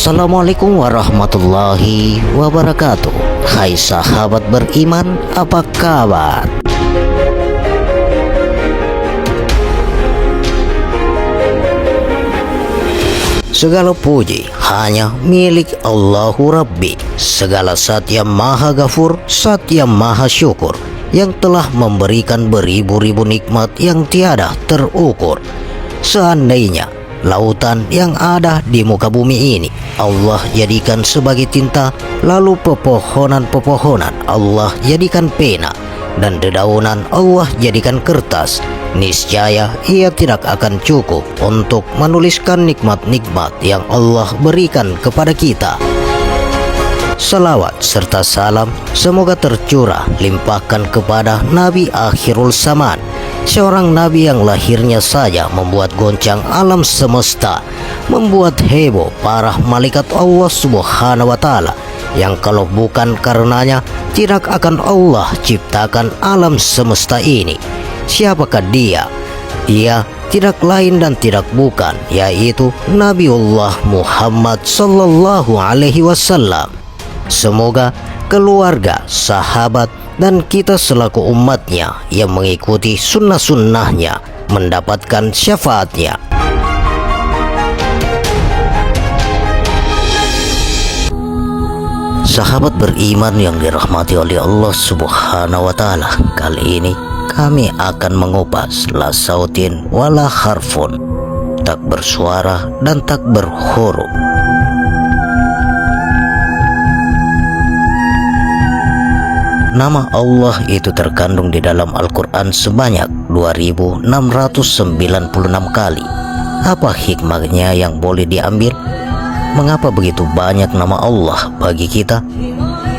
Assalamualaikum warahmatullahi wabarakatuh. Hai sahabat beriman, apa kabar? Segala puji hanya milik Allahu Rabbi. Segala zat yang maha ghafur, zat yang maha syukur, yang telah memberikan beribu-ribu nikmat yang tiada terukur. Seandainya lautan yang ada di muka bumi ini Allah jadikan sebagai tinta, lalu pepohonan-pepohonan Allah jadikan pena, dan dedaunan Allah jadikan kertas, niscaya ia tidak akan cukup untuk menuliskan nikmat-nikmat yang Allah berikan kepada kita. Salawat serta salam semoga tercurah limpahkan kepada Nabi Akhirul Zaman, seorang nabi yang lahirnya saja membuat goncang alam semesta, membuat heboh para malaikat Allah Subhanahu wa Ta'ala, yang kalau bukan karenanya tidak akan Allah ciptakan alam semesta ini. Siapakah dia? Dia tidak lain dan tidak bukan, yaitu Nabiullah Muhammad sallallahu alaihi wasallam. Semoga keluarga, sahabat, dan kita selaku umatnya yang mengikuti sunnah-sunnahnya mendapatkan syafaatnya. Sahabat beriman yang dirahmati oleh Allah Subhanahu wa Ta'ala, kali ini kami akan mengupas la sautin wala harfun, tak bersuara dan tak berhuruf. Nama Allah itu terkandung di dalam Al-Quran sebanyak 2696 kali. Apa hikmahnya yang boleh diambil? Mengapa begitu banyak nama Allah bagi kita?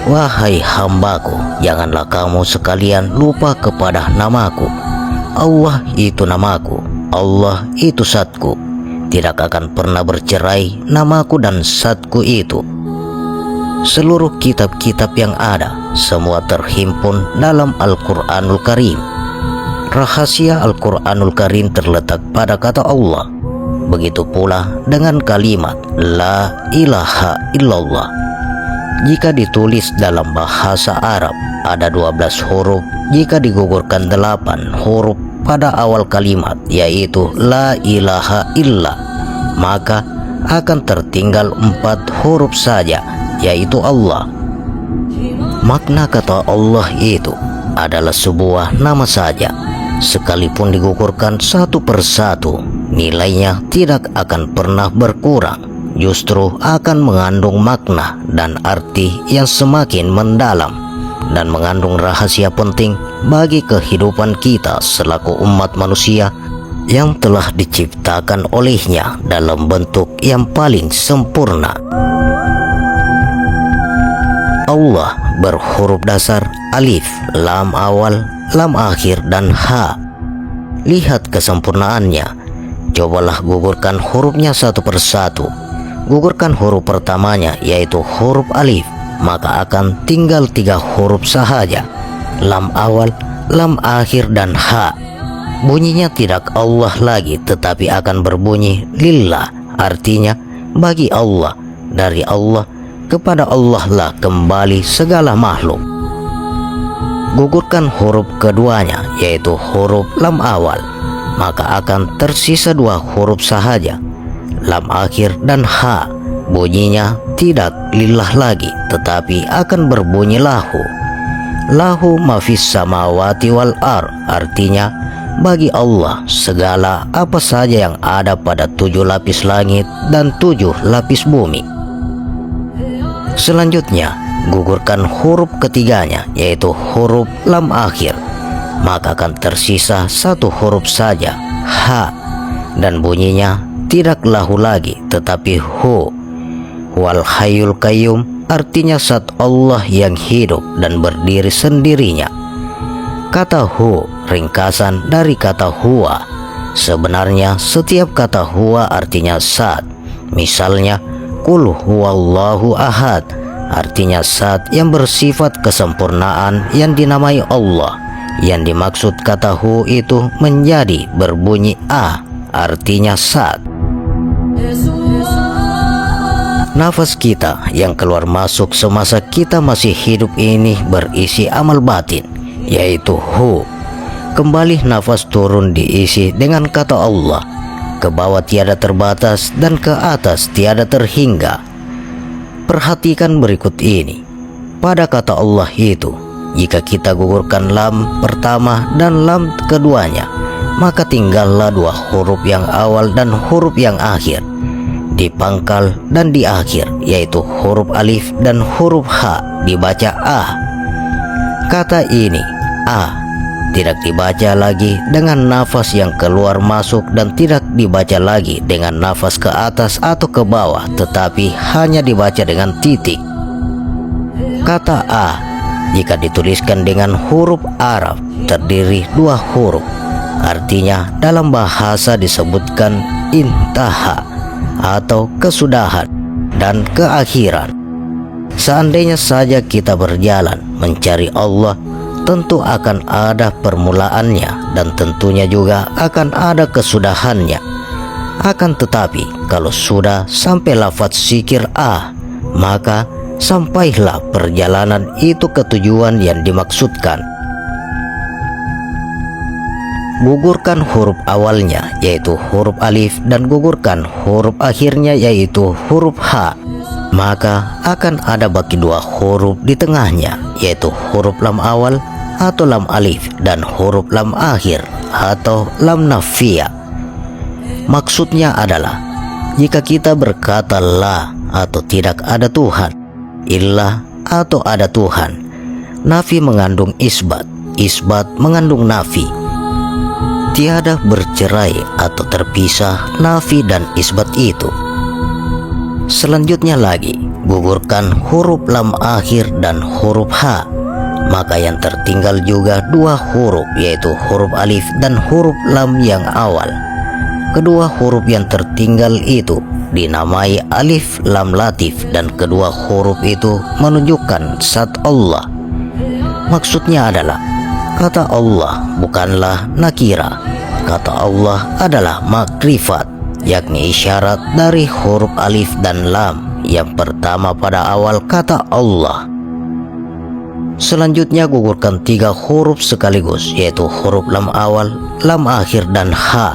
Wahai hambaku, janganlah kamu sekalian lupa kepada namaku. Allah itu namaku, Allah itu zatku. Tidak akan pernah bercerai namaku dan zatku itu. Seluruh kitab-kitab yang ada semua terhimpun dalam Al-Quranul Karim. Rahasia Al-Quranul Karim terletak pada kata Allah. Begitu pula dengan kalimat La ilaha illallah. Jika ditulis dalam bahasa Arab ada 12 huruf, jika digugurkan 8 huruf pada awal kalimat, yaitu La ilaha illa, maka akan tertinggal 4 huruf saja, yaitu Allah. Makna kata Allah itu adalah sebuah nama saja. Sekalipun digugurkan satu persatu, nilainya tidak akan pernah berkurang, justru akan mengandung makna dan arti yang semakin mendalam, dan mengandung rahasia penting bagi kehidupan kita selaku umat manusia yang telah diciptakan olehnya dalam bentuk yang paling sempurna. Allah berhuruf dasar alif, lam awal, lam akhir, dan ha. Lihat kesempurnaannya. Cobalah gugurkan hurufnya satu persatu. Gugurkan huruf pertamanya, yaitu huruf alif, maka akan tinggal 3 huruf sahaja, lam awal, lam akhir, dan ha. Bunyinya tidak Allah lagi, tetapi akan berbunyi lillah, artinya bagi Allah, dari Allah, kepada Allah lah kembali segala makhluk. Gugurkan huruf keduanya, yaitu huruf lam awal, maka akan tersisa 2 huruf sahaja, lam akhir dan ha. Bunyinya tidak lillah lagi, tetapi akan berbunyi lahu. Lahu mafis samawati wal ar, artinya bagi Allah segala apa saja yang ada pada 7 lapis langit dan 7 lapis bumi. Selanjutnya, gugurkan huruf ketiganya, yaitu huruf lam akhir, maka akan tersisa 1 huruf saja, ha, dan bunyinya tidak lahu lagi, tetapi hu. Wal hayyul qayyum, artinya zat Allah yang hidup dan berdiri sendirinya. Kata hu ringkasan dari kata huwa. Sebenarnya setiap kata huwa artinya zat. Misalnya Qul huwallahu ahad, artinya zat yang bersifat kesempurnaan yang dinamai Allah. Yang dimaksud kata hu itu menjadi berbunyi a, artinya zat. Nafas kita yang keluar masuk semasa kita masih hidup ini berisi amal batin, yaitu hu. Kembali nafas turun diisi dengan kata Allah, ke bawah tiada terbatas dan ke atas tiada terhingga. Perhatikan berikut ini. Pada kata Allah itu, jika kita gugurkan lam pertama dan lam keduanya, maka tinggallah dua huruf yang awal dan huruf yang akhir. Di pangkal dan di akhir, yaitu huruf alif dan huruf ha, dibaca a. Kata ini, a, tidak dibaca lagi dengan nafas yang keluar masuk dan tidak dibaca lagi dengan nafas ke atas atau ke bawah, tetapi hanya dibaca dengan titik. Kata a, jika dituliskan dengan huruf Arab, terdiri dua huruf. Artinya dalam bahasa disebutkan intaha atau kesudahan dan keakhiran. Seandainya saja kita berjalan mencari Allah, tentu akan ada permulaannya dan tentunya juga akan ada kesudahannya. Akan tetapi kalau sudah sampai lafaz zikir a, maka sampailah perjalanan itu ke tujuan yang dimaksudkan. Gugurkan huruf awalnya yaitu huruf alif dan gugurkan huruf akhirnya yaitu huruf ha, maka akan ada baki dua huruf di tengahnya yaitu huruf lam awal atau lam alif dan huruf lam akhir atau lam nafiyah. Maksudnya adalah jika kita berkata la atau tidak ada Tuhan, illah atau ada Tuhan, nafi mengandung isbat, isbat mengandung nafi. Tiada bercerai atau terpisah nafi dan isbat itu. Selanjutnya lagi, gugurkan huruf lam akhir dan huruf ha, maka yang tertinggal juga dua huruf yaitu huruf alif dan huruf lam yang awal. Kedua huruf yang tertinggal itu dinamai alif lam latif dan kedua huruf itu menunjukkan zat Allah. Maksudnya adalah kata Allah bukanlah nakira. Kata Allah adalah makrifat, yakni isyarat dari huruf alif dan lam yang pertama pada awal kata Allah. Selanjutnya gugurkan tiga huruf sekaligus yaitu huruf lam awal, lam akhir dan ha.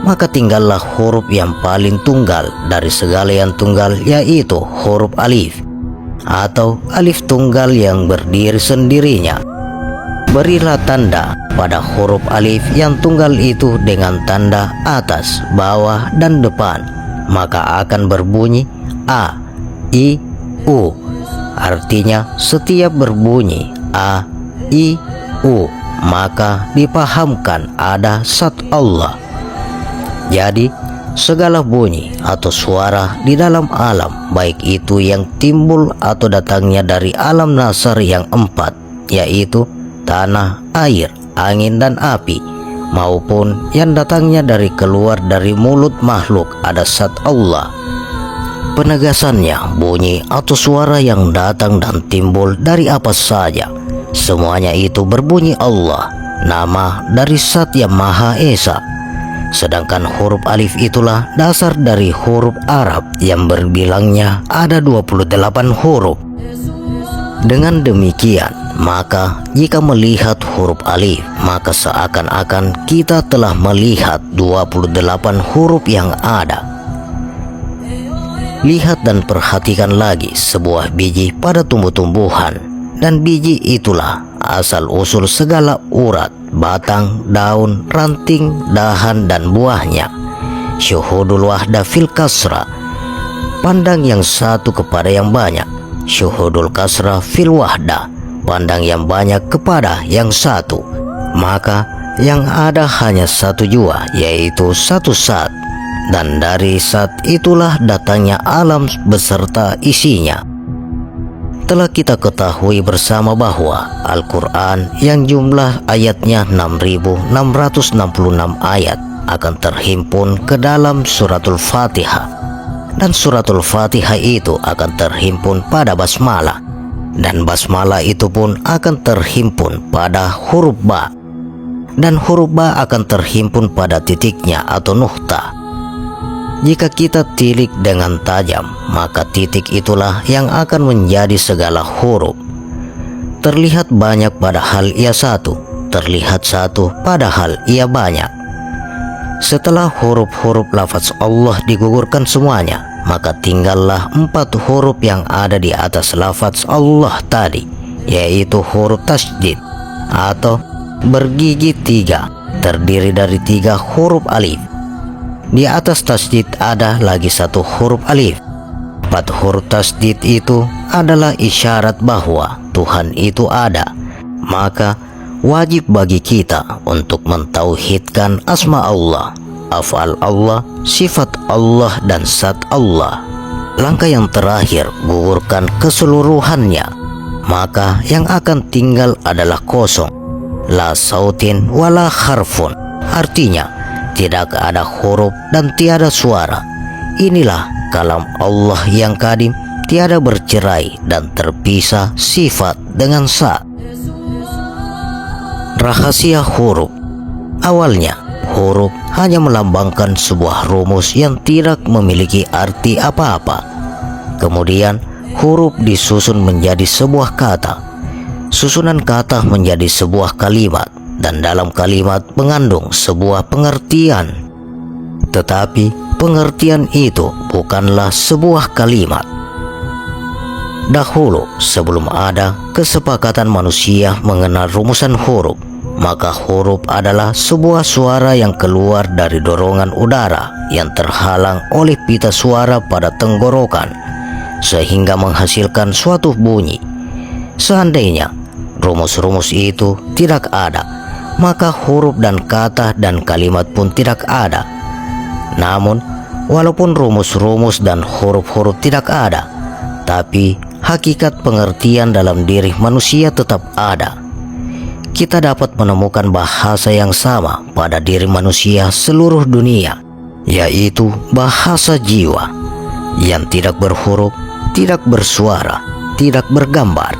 Maka tinggallah huruf yang paling tunggal dari segala yang tunggal yaitu huruf alif atau alif tunggal yang berdiri sendirinya. Berilah tanda pada huruf alif yang tunggal itu dengan tanda atas, bawah, dan depan, maka akan berbunyi a, i, u. Artinya setiap berbunyi a, i, u, maka dipahamkan ada zat Allah. Jadi segala bunyi atau suara di dalam alam, baik itu yang timbul atau datangnya dari alam nasar yang empat, yaitu tanah, air, angin, dan api, maupun yang datangnya dari keluar dari mulut makhluk ada zat Allah. Penegasannya, bunyi atau suara yang datang dan timbul dari apa saja, semuanya itu berbunyi Allah, nama dari zat yang Maha Esa. Sedangkan huruf alif itulah dasar dari huruf Arab yang berbilangnya ada 28 huruf. Dengan demikian, maka jika melihat huruf alif, maka seakan-akan kita telah melihat 28 huruf yang ada. Lihat dan perhatikan lagi sebuah biji pada tumbuh-tumbuhan, dan biji itulah asal-usul segala urat, batang, daun, ranting, dahan, dan buahnya. Syuhudul wahda fil kasra, pandang yang satu kepada yang banyak. Syuhudul kasra fil wahda, pandang yang banyak kepada yang satu. Maka yang ada hanya satu jua, yaitu satu zat, dan dari zat itulah datangnya alam beserta isinya. Telah kita ketahui bersama bahwa Al-Quran yang jumlah ayatnya 6.666 ayat akan terhimpun ke dalam suratul Fatihah, dan suratul Fatihah itu akan terhimpun pada basmalah, dan basmalah itu pun akan terhimpun pada huruf ba, dan huruf ba akan terhimpun pada titiknya atau nuktah. Jika kita tilik dengan tajam, maka titik itulah yang akan menjadi segala huruf. Terlihat banyak padahal ia satu, terlihat satu padahal ia banyak. Setelah huruf-huruf lafaz Allah digugurkan semuanya, maka tinggallah 4 huruf yang ada di atas lafaz Allah tadi, yaitu huruf tasydid atau bergigi 3, terdiri dari 3 huruf alif. Di atas tasydid ada lagi 1 huruf alif. 4 huruf tasydid itu adalah isyarat bahwa Tuhan itu ada. Maka wajib bagi kita untuk mentauhidkan asma Allah, af'al Allah, sifat Allah, dan zat Allah. Langkah yang terakhir, gugurkan keseluruhannya. Maka yang akan tinggal adalah kosong, la sautin wala harfun, artinya tidak ada huruf dan tiada suara. Inilah kalam Allah yang kadim, tiada bercerai dan terpisah sifat dengan zat. Rahasia huruf. Awalnya, huruf hanya melambangkan sebuah rumus yang tidak memiliki arti apa-apa. Kemudian, huruf disusun menjadi sebuah kata. Susunan kata menjadi sebuah kalimat, dan dalam kalimat mengandung sebuah pengertian. Tetapi pengertian itu bukanlah sebuah kalimat. Dahulu, sebelum ada kesepakatan manusia mengenal rumusan huruf, maka huruf adalah sebuah suara yang keluar dari dorongan udara yang terhalang oleh pita suara pada tenggorokan, sehingga menghasilkan suatu bunyi. Seandainya rumus-rumus itu tidak ada, maka huruf dan kata dan kalimat pun tidak ada. Namun, walaupun rumus-rumus dan huruf-huruf tidak ada, tapi hakikat pengertian dalam diri manusia tetap ada. Kita dapat menemukan bahasa yang sama pada diri manusia seluruh dunia, yaitu bahasa jiwa, yang tidak berhuruf, tidak bersuara, tidak bergambar.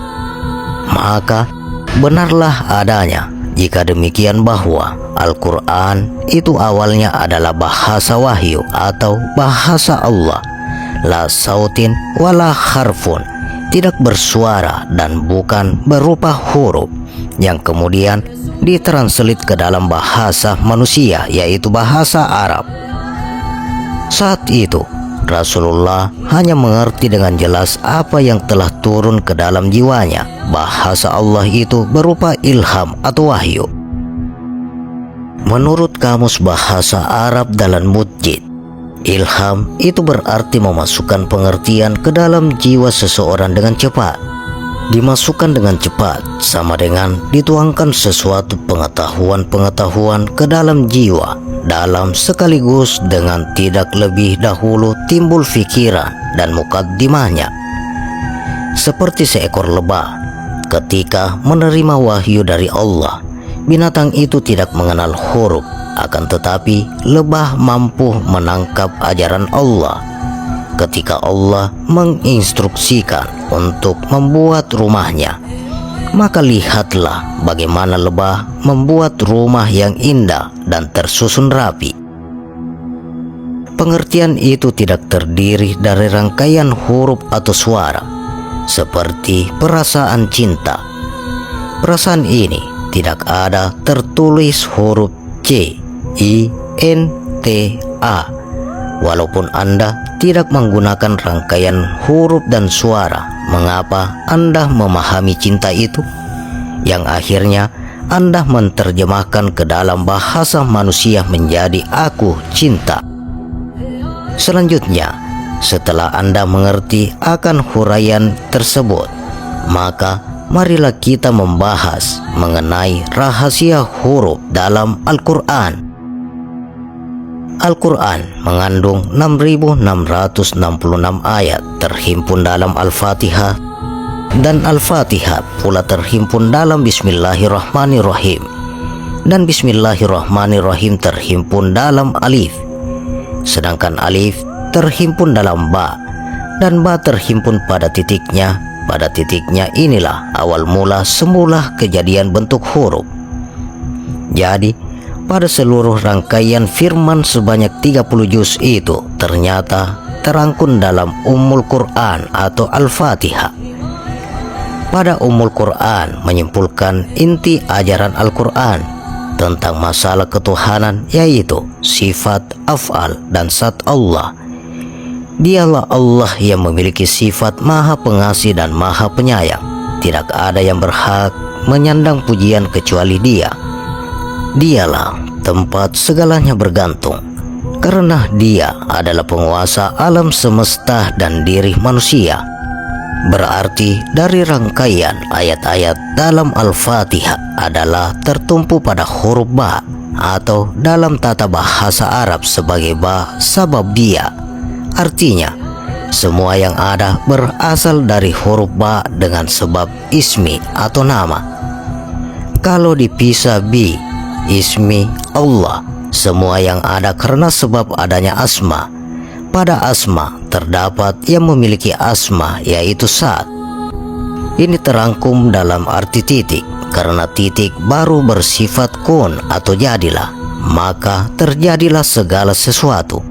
Maka, benarlah adanya jika demikian bahwa Al-Quran itu awalnya adalah bahasa wahyu atau bahasa Allah, la sautin wala harfun, tidak bersuara dan bukan berupa huruf, yang kemudian ditranslate ke dalam bahasa manusia, yaitu bahasa Arab. Saat itu Rasulullah hanya mengerti dengan jelas apa yang telah turun ke dalam jiwanya. Bahasa Allah itu berupa ilham atau wahyu. Menurut Kamus Bahasa Arab Dalan Mujid, ilham itu berarti memasukkan pengertian ke dalam jiwa seseorang dengan cepat. Dimasukkan dengan cepat sama dengan dituangkan sesuatu pengetahuan-pengetahuan ke dalam jiwa dalam sekaligus dengan tidak lebih dahulu timbul fikiran dan mukaddimahnya. Seperti seekor lebah, ketika menerima wahyu dari Allah, binatang itu tidak mengenal huruf, akan tetapi lebah mampu menangkap ajaran Allah. Ketika Allah menginstruksikan untuk membuat rumahnya, maka lihatlah bagaimana lebah membuat rumah yang indah dan tersusun rapi. Pengertian itu tidak terdiri dari rangkaian huruf atau suara, seperti perasaan cinta. Perasaan ini tidak ada tertulis huruf C, I, N, T, A. Walaupun Anda tidak menggunakan rangkaian huruf dan suara, mengapa Anda memahami cinta itu? Yang akhirnya Anda menerjemahkan ke dalam bahasa manusia menjadi aku cinta. Selanjutnya, setelah Anda mengerti akan huraian tersebut, maka marilah kita membahas mengenai rahasia huruf dalam Al-Quran. Al-Quran mengandung 6.666 ayat terhimpun dalam Al-Fatihah, dan Al-Fatihah pula terhimpun dalam Bismillahirrahmanirrahim, dan Bismillahirrahmanirrahim terhimpun dalam Alif, sedangkan Alif terhimpun dalam Ba, dan Ba terhimpun pada titiknya. Pada titiknya inilah awal mula semula kejadian bentuk huruf. Jadi, pada seluruh rangkaian firman sebanyak 30 juz itu ternyata terangkum dalam Ummul Quran atau Al-Fatihah. Pada Ummul Quran menyimpulkan inti ajaran Al-Quran tentang masalah ketuhanan, yaitu sifat, af'al, dan zat Allah. Dialah Allah yang memiliki sifat maha pengasih dan maha penyayang. Tidak ada yang berhak menyandang pujian kecuali Dia. Dialah tempat segalanya bergantung, karena Dia adalah penguasa alam semesta dan diri manusia. Berarti dari rangkaian ayat-ayat dalam Al-Fatihah adalah tertumpu pada huruf ba, atau dalam tata bahasa Arab sebagai ba sabab dia. Artinya, semua yang ada berasal dari huruf ba dengan sebab ismi atau nama. Kalau dipisah bi, ismi, Allah, semua yang ada karena sebab adanya asma. Pada asma terdapat yang memiliki asma, yaitu zat. Ini terangkum dalam arti titik, karena titik baru bersifat kun atau jadilah, maka terjadilah segala sesuatu.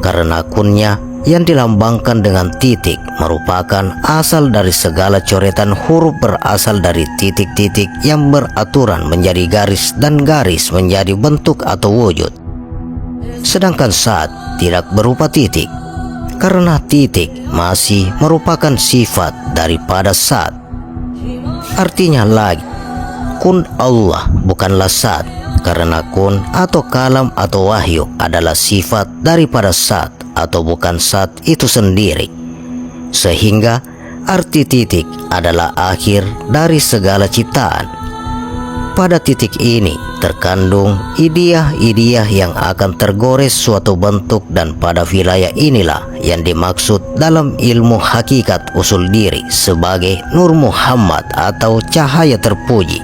Karena kunnya yang dilambangkan dengan titik merupakan asal dari segala coretan huruf berasal dari titik-titik yang beraturan menjadi garis dan garis menjadi bentuk atau wujud. Sedangkan zat tidak berupa titik, karena titik masih merupakan sifat daripada zat. Artinya lagi, kun Allah bukanlah zat, karena kun atau kalam atau wahyu adalah sifat daripada zat atau bukan zat itu sendiri. Sehingga arti titik adalah akhir dari segala ciptaan. Pada titik ini terkandung ideah-ideah yang akan tergores suatu bentuk, dan pada wilayah inilah yang dimaksud dalam ilmu hakikat usul diri sebagai Nur Muhammad atau cahaya terpuji.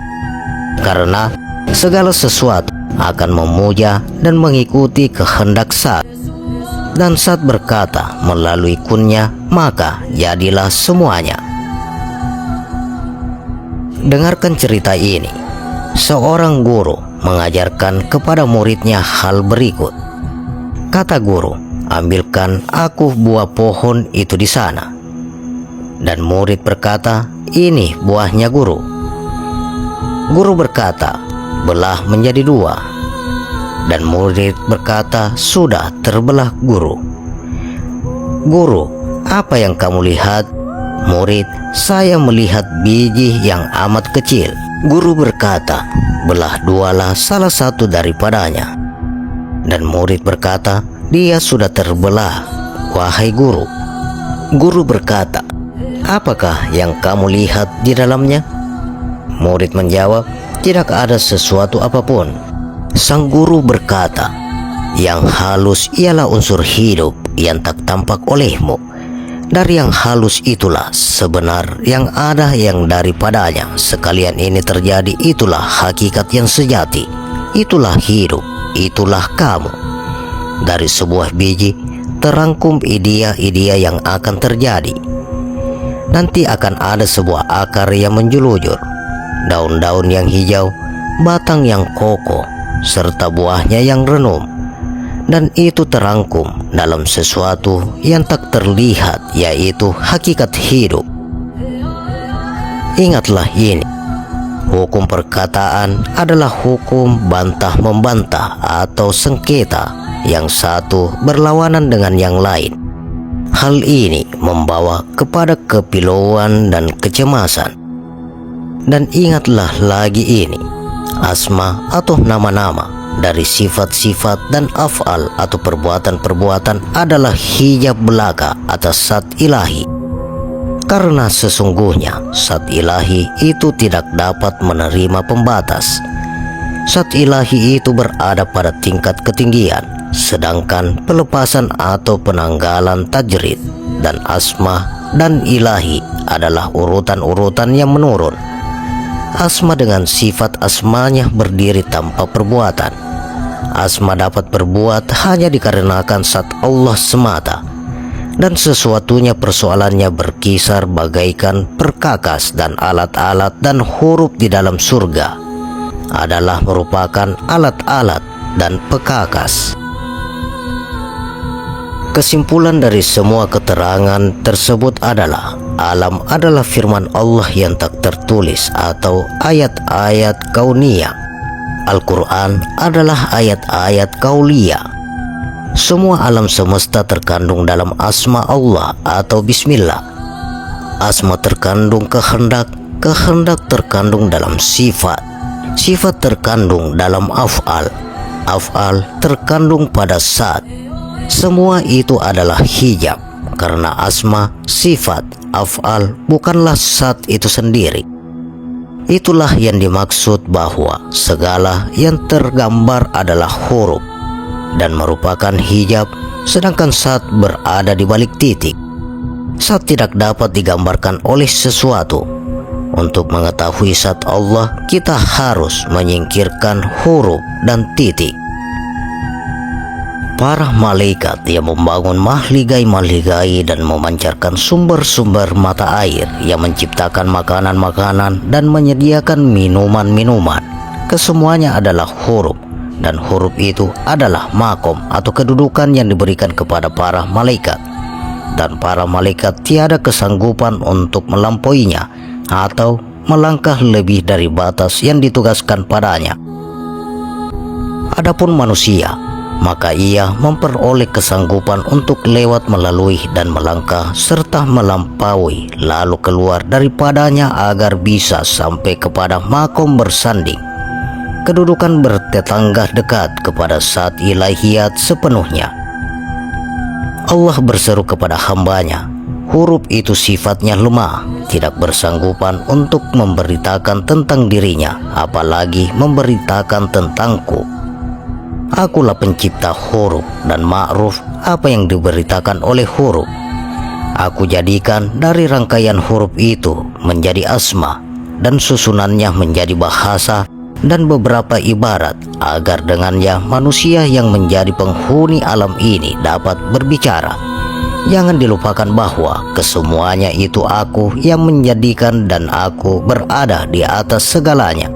Karena segala sesuatu akan memuja dan mengikuti kehendak zat, dan zat berkata melalui kunnya, maka jadilah semuanya. Dengarkan cerita ini. Seorang guru mengajarkan kepada muridnya hal berikut. Kata guru, ambilkan aku buah pohon itu di sana. Dan murid berkata, ini buahnya guru. Guru berkata, belah menjadi dua. Dan murid berkata, sudah terbelah guru. Guru, apa yang kamu lihat? Murid, saya melihat biji yang amat kecil. Guru berkata, belah dualah salah satu daripadanya. Dan murid berkata, dia sudah terbelah, wahai guru. Guru berkata, apakah yang kamu lihat di dalamnya? Murid menjawab, tidak ada sesuatu apapun. Sang guru berkata, yang halus ialah unsur hidup yang tak tampak olehmu. Dari yang halus itulah sebenar yang ada yang daripadanya. Sekalian ini terjadi, itulah hakikat yang sejati. Itulah hidup, itulah kamu. Dari sebuah biji terangkum idea-idea yang akan terjadi. Nanti akan ada sebuah akar yang menjelujur, daun-daun yang hijau, batang yang kokoh, serta buahnya yang renum. Dan itu terangkum dalam sesuatu yang tak terlihat, yaitu hakikat hidup. Ingatlah ini, hukum perkataan adalah hukum bantah-membantah atau sengketa, yang satu berlawanan dengan yang lain. Hal ini membawa kepada kepilauan dan kecemasan. Dan ingatlah lagi ini, asma atau nama-nama dari sifat-sifat dan af'al atau perbuatan-perbuatan adalah hijab belaka atas zat ilahi. Karena sesungguhnya zat ilahi itu tidak dapat menerima pembatas. Zat ilahi itu berada pada tingkat ketinggian, sedangkan pelepasan atau penanggalan tajrid dan asma dan ilahi adalah urutan-urutan yang menurun. Asma dengan sifat asmanya berdiri tanpa perbuatan. Asma dapat berbuat hanya dikarenakan zat Allah semata. Dan sesuatunya persoalannya berkisar bagaikan perkakas dan alat-alat dan huruf di dalam surga. adalah merupakan alat-alat dan pekakas. Kesimpulan dari semua keterangan tersebut adalah alam adalah firman Allah yang tak tertulis atau ayat-ayat kauniyah. Al-Quran adalah ayat-ayat kauliyah. Semua alam semesta terkandung dalam asma Allah atau bismillah. Asma terkandung kehendak, kehendak terkandung dalam sifat, sifat terkandung dalam af'al, af'al terkandung pada zat. Semua itu adalah hijab, karena asma, sifat, af'al bukanlah zat itu sendiri. Itulah yang dimaksud bahwa segala yang tergambar adalah huruf dan merupakan hijab, sedangkan zat berada di balik titik. Zat tidak dapat digambarkan oleh sesuatu. Untuk mengetahui zat Allah, kita harus menyingkirkan huruf dan titik. Para malaikat yang membangun mahligai-mahligai dan memancarkan sumber-sumber mata air, yang menciptakan makanan-makanan dan menyediakan minuman-minuman, kesemuanya adalah huruf, dan huruf itu adalah makom atau kedudukan yang diberikan kepada para malaikat, dan para malaikat tiada kesanggupan untuk melampauinya atau melangkah lebih dari batas yang ditugaskan padanya. Adapun manusia, maka ia memperoleh kesanggupan untuk lewat, melalui, dan melangkah serta melampaui, lalu keluar daripadanya agar bisa sampai kepada makom bersanding, kedudukan bertetangga dekat kepada zat ilahiyat sepenuhnya. Allah berseru kepada hambanya. Huruf itu sifatnya lemah, tidak bersanggupan untuk memberitakan tentang dirinya, apalagi memberitakan tentangku. Akulah pencipta huruf dan ma'ruf apa yang diberitakan oleh huruf. Aku jadikan dari rangkaian huruf itu menjadi asma, dan susunannya menjadi bahasa dan beberapa ibarat, agar dengannya manusia yang menjadi penghuni alam ini dapat berbicara. Jangan dilupakan bahwa kesemuanya itu aku yang menjadikan, dan aku berada di atas segalanya.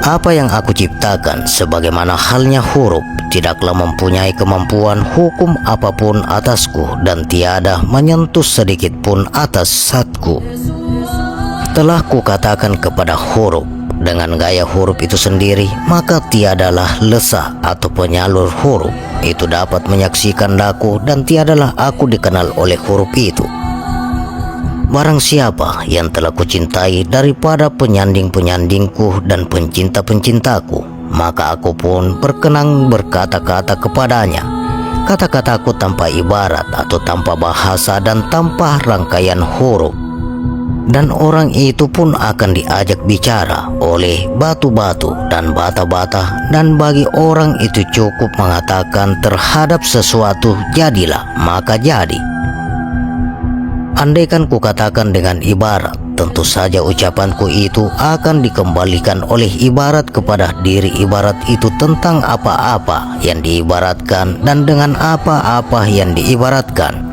Apa yang aku ciptakan, sebagaimana halnya huruf, tidaklah mempunyai kemampuan hukum apapun atasku, dan tiada menyentuh sedikit pun atas zatku. Telah kukatakan kepada huruf, dengan gaya huruf itu sendiri, maka tiadalah lesah atau penyalur huruf itu dapat menyaksikan daku, dan tiadalah aku dikenal oleh huruf itu. Barang siapa yang telah kucintai daripada penyanding-penyandingku dan pencinta-pencintaku, maka aku pun berkenan berkata-kata kepadanya, kata-kataku tanpa ibarat atau tanpa bahasa dan tanpa rangkaian huruf. Dan orang itu pun akan diajak bicara oleh batu-batu dan bata-bata, dan bagi orang itu cukup mengatakan terhadap sesuatu jadilah, maka jadi. Andaikan kukatakan dengan ibarat, tentu saja ucapanku itu akan dikembalikan oleh ibarat kepada diri ibarat itu tentang apa-apa yang diibaratkan dan dengan apa-apa yang diibaratkan.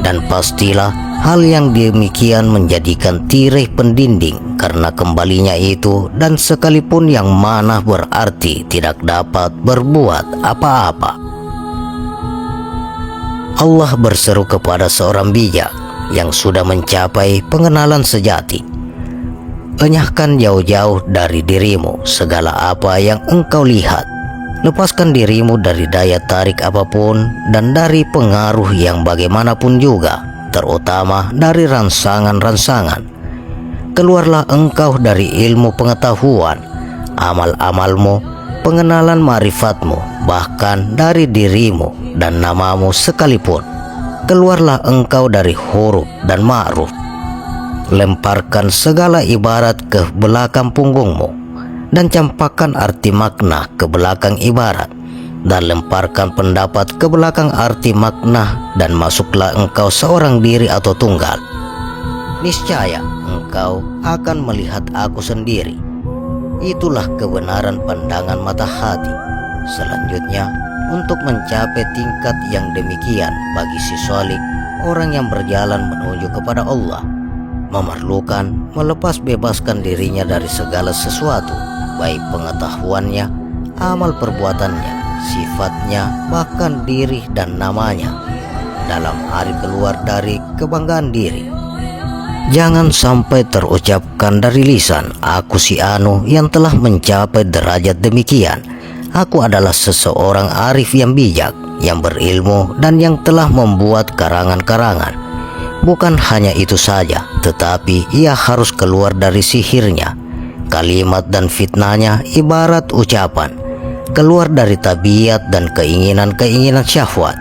Dan pastilah hal yang demikian menjadikan tirai pendinding karena kembalinya itu, dan sekalipun yang mana berarti tidak dapat berbuat apa-apa. Allah berseru kepada seorang bijak yang sudah mencapai pengenalan sejati. Enyahkan jauh-jauh dari dirimu segala apa yang engkau lihat. Lepaskan dirimu dari daya tarik apapun dan dari pengaruh yang bagaimanapun juga, terutama dari rangsangan-rangsangan. Keluarlah engkau dari ilmu pengetahuan, amal-amalmu, pengenalan ma'rifatmu, bahkan dari dirimu dan namamu sekalipun. Keluarlah engkau dari huruf dan ma'ruf. Lemparkan segala ibarat ke belakang punggungmu, dan campakkan arti makna ke belakang ibarat, dan lemparkan pendapat ke belakang arti makna, dan masuklah engkau seorang diri atau tunggal. Niscaya engkau akan melihat aku sendiri. Itulah kebenaran pandangan mata hati. Selanjutnya, untuk mencapai tingkat yang demikian bagi si salih, orang yang berjalan menuju kepada Allah, memerlukan melepas bebaskan dirinya dari segala sesuatu, baik pengetahuannya, amal perbuatannya, sifatnya, bahkan diri dan namanya, dalam hari keluar dari kebanggaan diri. Jangan sampai terucapkan dari lisan, aku si Anu yang telah mencapai derajat demikian. Aku adalah seseorang arif yang bijak, yang berilmu, dan yang telah membuat karangan-karangan. Bukan hanya itu saja, tetapi ia harus keluar dari sihirnya. Kalimat dan fitnahnya ibarat ucapan, keluar dari tabiat dan keinginan-keinginan syahwat,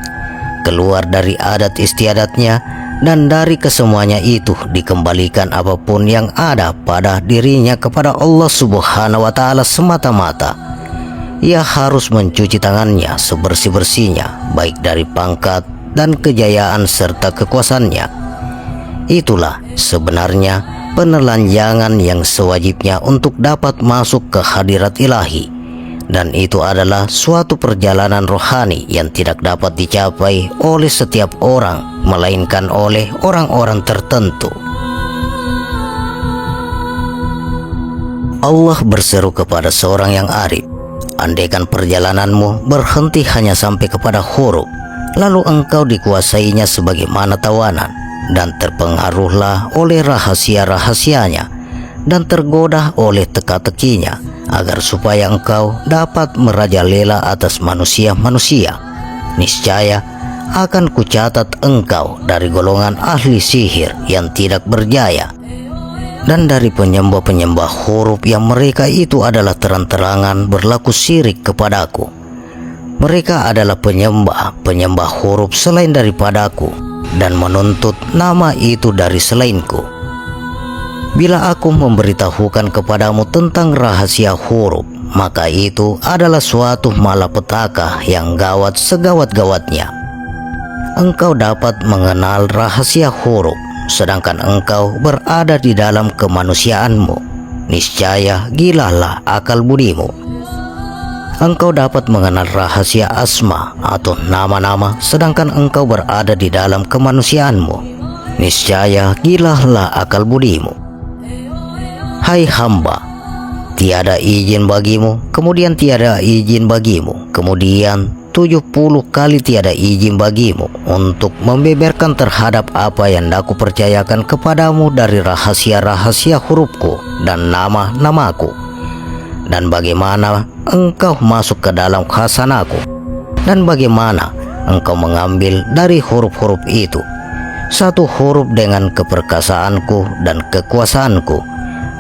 keluar dari adat istiadatnya, dan dari kesemuanya itu dikembalikan apapun yang ada pada dirinya kepada Allah Subhanahu wa Ta'ala semata-mata. Ia harus mencuci tangannya sebersih-bersihnya, baik dari pangkat dan kejayaan serta kekuasaannya. Itulah sebenarnya penelanjangan yang sewajibnya untuk dapat masuk ke hadirat ilahi. Dan itu adalah suatu perjalanan rohani yang tidak dapat dicapai oleh setiap orang, melainkan oleh orang-orang tertentu. Allah berseru kepada seorang yang arif, andaikan perjalananmu berhenti hanya sampai kepada huruf, lalu engkau dikuasainya sebagaimana tawanan, dan terpengaruhlah oleh rahasia-rahasianya, dan tergoda oleh teka-tekinya, agar supaya engkau dapat merajalela atas manusia-manusia. Niscaya akan kucatat engkau dari golongan ahli sihir yang tidak berjaya, dan dari penyembah-penyembah huruf yang mereka itu adalah terang-terangan berlaku syirik kepadaku. Mereka adalah penyembah huruf selain daripadaku, dan menuntut nama itu dari selainku. Bila aku memberitahukan kepadamu tentang rahasia huruf, maka itu adalah suatu malapetaka yang gawat segawat-gawatnya. Engkau dapat mengenal rahasia huruf, sedangkan engkau berada di dalam kemanusiaanmu. Niscaya gilalah akal budimu. Engkau dapat mengenal rahasia asma atau nama-nama, sedangkan engkau berada di dalam kemanusiaanmu. Niscaya gilalah akal budimu. Hai hamba, tiada izin bagimu, kemudian tiada izin bagimu, kemudian 70 kali tiada izin bagimu untuk membeberkan terhadap apa yang aku percayakan kepadamu dari rahasia-rahasia hurufku dan nama-namaku, dan bagaimana engkau masuk ke dalam khazanahku, dan bagaimana engkau mengambil dari huruf-huruf itu satu huruf dengan keperkasaanku dan kekuasaanku,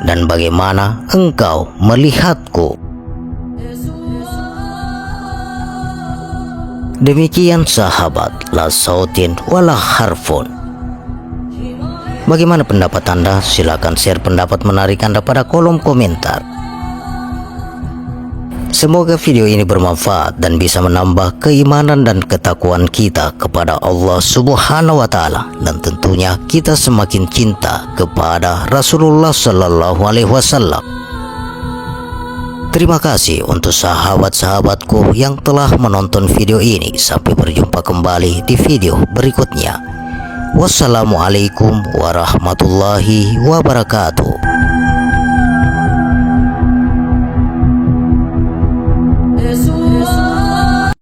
dan bagaimana engkau melihatku. Demikian sahabat, la sautin wala harfun. Bagaimana pendapat Anda? Silakan share pendapat menarik Anda pada kolom komentar. Semoga video ini bermanfaat dan bisa menambah keimanan dan ketakwaan kita kepada Allah Subhanahu wa Ta'ala, dan tentunya kita semakin cinta kepada Rasulullah Sallallahu Alaihi Wasallam. Terima kasih untuk sahabat-sahabatku yang telah menonton video ini. Sampai berjumpa kembali di video berikutnya. Wassalamualaikum warahmatullahi wabarakatuh.